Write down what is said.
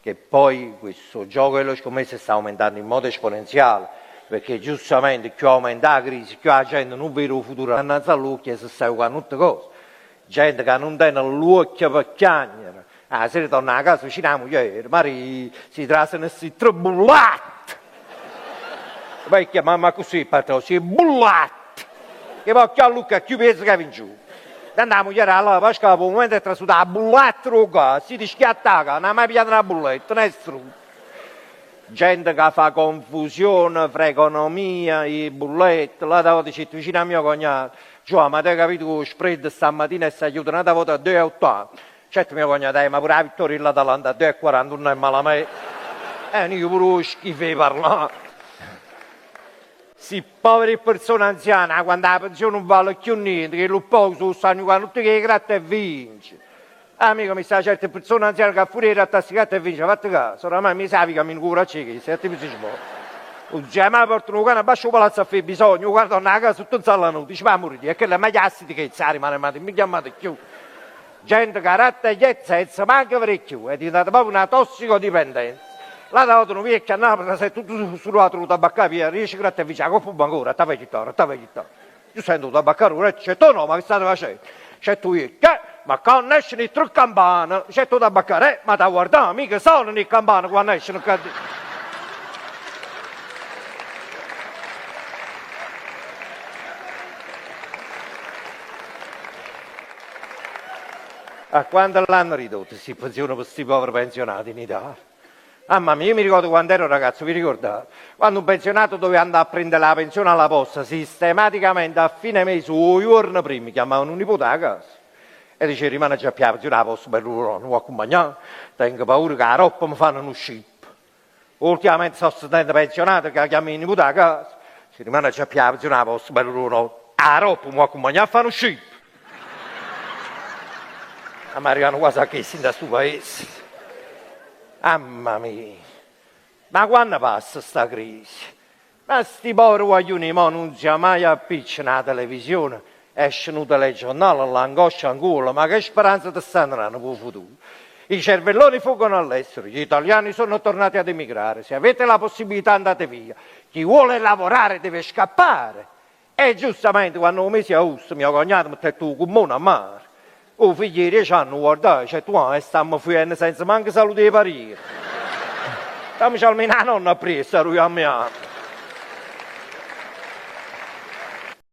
che poi questo gioco delle scommesse sta aumentando in modo esponenziale, perché giustamente più aumenta la crisi, più la gente non vede il futuro innanzi all'occhio e si sta giocando tutte cose. Gente che non tiene l'occhio per piangere, la sera torna a casa vicino alla moglie, magari si trasano questi tre bullati. Poi chiamano così, patrone, si è bullati. Che poi a Luca più peso che vince. Tanto la moglie alla pasca, per un momento è trasuta la bulletta, si rischiattava, non ha mai pigliato una bulletta, nessuno. Gente che fa confusione fra economia e bullette, là da dice vicino a mio cognato, cioè, ma te hai capito che lo spread stamattina sta chiudendo una volta a 2,80. Certo mio cognato, ma pure la vittoria l'Atalanta a 2,40 non è malamente. Io pure schifo di parlare. Si povere persone anziane, quando la pensione non vale più niente, che lo poco stanno giocando tutti che gratta e vince. Amico, mi sa certe persone anziane che pure gratta e gratta e vince, fate caso, oramai mi sa che mi cura ciechi, se ti si può. Non c'è mai portano un cane a basso palazzo a fare bisogno, guarda una casa tutto in sala nuda, dice ma morire, è che la maglia di che zari, ma mi chiamate più. Gente che ratta e chiezza e se manca per più, è diventata proprio una tossicodipendenza. La da non vecchia a Napoli, sei tutto sullato tabacca via, riesci a gratta e vince, a coppa ancora, ti fai chittare, ti fai chittare. Io sento tabacca ora, c'è tu no, ma che state facendo? C'è tu io, che? Ma quando escono i tre campane, c'è tu tabacca, ma da guardare, mica sono i campane quando escono. A quando l'hanno ridotto questi pensioni per questi poveri pensionati in Italia? Mamma mia, io mi ricordo quando ero ragazzo, vi ricordate? Quando un pensionato doveva andare a prendere la pensione alla posta, sistematicamente a fine mese o giorno prima chiamavano un nipote a casa e dice rimane già più la pensione alla posta, bello, non vuoi accompagnare, tengo paura che la roba mi fanno uno scippo. Ultimamente sto studente pensionato che chiama il nipote a casa, si rimane già più la pensione alla posta, bello, la roba mi vuoi accompagnare a fare uno scippo. Ma arrivano quasi a che in questo paese. Mamma mia, ma quando passa sta crisi? Ma sti poveri guaglioni non si è mai appicciano alla televisione, escono dai giornali, l'angoscia ancora, ma che speranza ti stanno per il futuro? I cervelloni fuggono all'estero, gli italiani sono tornati ad emigrare, se avete la possibilità andate via, chi vuole lavorare deve scappare. E giustamente quando ho messo a Usto, mio cognato mi ha detto il comune a mare. Oh, figli di 10 anni, guardate, cioè tu stiamo fuggendo senza manco salute di parire. Stiamo almeno la nonna a presa, lui a me.